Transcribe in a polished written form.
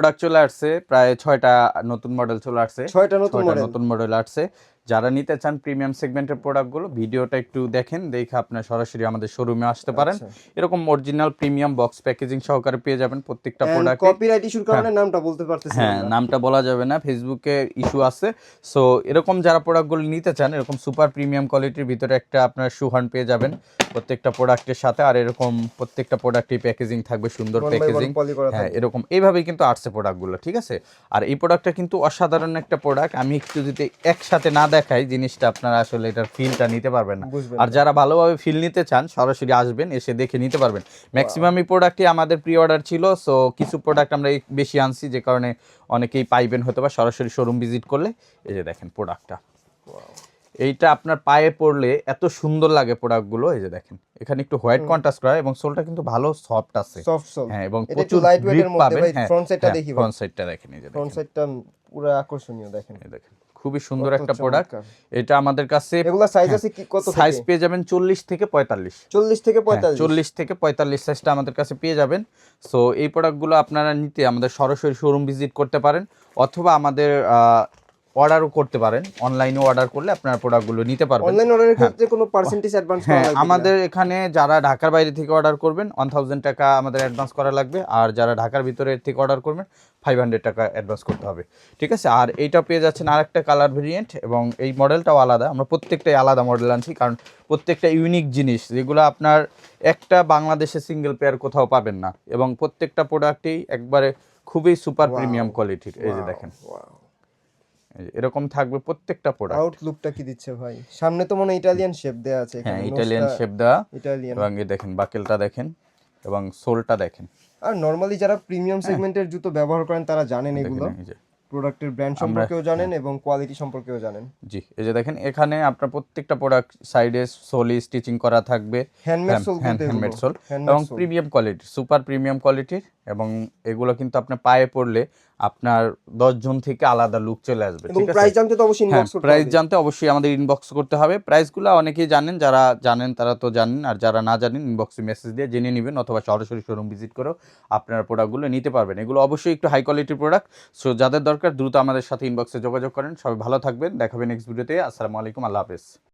Product চলে আসছে প্রায় 6টা নতুন মডেল চলে আসছে। 6টা নতুন মডেল আসছে। যারা নিতে চান প্রিমিয়াম সেগমেন্টের প্রোডাক্টগুলো ভিডিওটা একটু দেখেন, দেখে আপনার সরাসরি আমাদের শোরুমে আসতে পারেন। আচ্ছা। এরকম অরিজিনাল প্রিমিয়াম বক্স প্যাকেজিং সহকারে পেয়ে যাবেন প্রত্যেকটা প্রোডাক্টে। কপিরাইট ইস্যুর কারণে নামটা বলতে পারতেছি না হ্যাঁ, আমরা। নামটা বলা যাবে না, ফেসবুকে ইস্যু আছে। সো এরকম যারা প্রোডাক্টগুলো নিতে চান এরকম সুপার প্রিমিয়াম কোয়ালিটির ভিতরে একটা আপনার শুহান পেয়ে যাবেন প্রত্যেকটা প্রোডাক্টের সাথে। আর এরকম প্রত্যেকটা প্রোডাক্টই প্যাকেজিং থাকবে, সুন্দর প্যাকেজিং। হ্যাঁ, এরকম এইভাবেই কিন্তু আসছে প্রোডাক্টগুলো, ঠিক আছে। আর এই প্রোডাক্টটা কিন্তু অসাধারণ একটা প্রোডাক্ট। আমি একটু যদি একসাথে না দেখাই জিনিসটা আপনারা আসলে এটার ফিলটা নিতে পারবেন না। আর যারা ভালোভাবে ফিল নিতে চান সরাসরি আসবেন, এসে দেখে নিতে পারবেন। ম্যাক্সিমাম এই প্রোডাক্টই আমাদের প্রি অর্ডার ছিল। সো কিছু প্রোডাক্ট আমরা বেশি আনছি, যে কারণে অনেকেই পাইবেন হয়তো বা সরাসরি শোরুম ভিজিট করলে। এই যে দেখেন প্রোডাক্টটা, এইটা আপনার পায়ে পড়লে এত সুন্দর লাগে প্রোডাক্টগুলো। এই যে দেখেন এখানে একটু হোয়াইট কন্ট্রাস্ট করা এবং সোলটা কিন্তু ভালো সফট আছে। হ্যাঁ, এবং প্রচুর গ্রিপ পাবেন। হ্যাঁ, ফ্রন্ট সাইডটা দেখি, ফ্রন্ট সাইডটা দেখেন। এই যে ফ্রন্ট সাইডটা পুরো আকর্ষণীয় দেখেন। এই দেখেন খুবই সুন্দর একটা প্রোডাক্ট। এটা আমাদের কাছে এগুলা সাইজ আছে কি, কত সাইজ পেয়ে যাবেন 40 থেকে 45। 40 থেকে 45, 40 থেকে 45 সাইজটা আমাদের কাছে পেয়ে যাবেন। সো এই প্রোডাক্টগুলো আপনারা নিতে আমাদের সরাসরি শোরুম ভিজিট করতে পারেন, অথবা আমাদের অর্ডারও করতে পারেন। অনলাইনে অর্ডার করলে আপনারা প্রোডাক্টগুলো নিতে পারবেন। অনলাইন অর্ডারের ক্ষেত্রে কোনো পার্সেন্টেজ অ্যাডভান্স করা লাগবে? আমাদের এখানে যারা ঢাকার বাইরে থেকে অর্ডার করবেন 1000 টাকা আমাদের অ্যাডভান্স করা লাগবে। আর যারা ঢাকার ভিতরে থেকে অর্ডার করবেন 500 টাকা অ্যাডভান্স করতে হবে, ঠিক আছে। আর এইটা পেয়ে যাচ্ছেন আরেকটা কালার ভেরিয়েন্ট, এবং এই মডেলটাও আলাদা। আমরা প্রত্যেকটাই আলাদা মডেল আনছি, কারণ প্রত্যেকটা ইউনিক জিনিস, যেগুলো আপনার একটা বাংলাদেশে সিঙ্গেল পেয়ার কোথাও পাবেন না। এবং প্রত্যেকটা প্রোডাক্টই একবারে খুবই সুপার প্রিমিয়াম কোয়ালিটির। এই যে দেখেন এরকম থাকবে প্রত্যেকটা প্রোডাক্ট। আউটলুকটা কি দিচ্ছে ভাই? সামনে তো মনে ইটালিয়ান শেপ দেয়া আছে। হ্যাঁ, ইটালিয়ান শেপ দেওয়া। ইটালিয়ান। এবং এই দেখেন বাকেলটা দেখেন এবং সোলটা দেখেন। আর নরমালি যারা প্রিমিয়াম সেগমেন্টের জুতো ব্যবহার করেন তারা জানেন এগুলো, প্রোডাক্টের ব্র্যান্ড সম্পর্কেও জানেন এবং কোয়ালিটি সম্পর্কেও জানেন। জি, এই যে দেখেন এখানে আপনার প্রত্যেকটা প্রোডাক্ট সাইডে সোলি স্টিচিং করা থাকবে, হ্যান্ডমেড সোল এবং প্রিমিয়াম কোয়ালিটি, সুপার প্রিমিয়াম কোয়ালিটির। এবং এগুলো কিন্তু আপনার পায়ে পড়লে আপনার 10 জন থেকে আলাদা লুক চলে আসবে, ঠিক আছে। প্রাইস জানতে তো অবশ্যই ইনবক্স করতে হবে। প্রাইস জানতে অবশ্যই আমাদের ইনবক্স করতে হবে। প্রাইসগুলো অনেকেই জানেন, যারা জানেন তারা তো জানেন, আর যারা না জানেন ইনবক্সে মেসেজ দিয়ে জেনে নেবেন, অথবা সরাসরি শোরুম ভিজিট করেও আপনারা প্রোডাক্টগুলো নিতে পারবেন। এগুলো অবশ্যই একটু হাই কোয়ালিটির প্রোডাক্ট। সো যাদের দরকার দ্রুত আমাদের সাথে ইনবক্সে যোগাযোগ করেন। সবাই ভালো থাকবেন, দেখাবেন নেক্সট ভিডিওতে। আসসালামু আলাইকুম, আল্লাহ হাফেজ।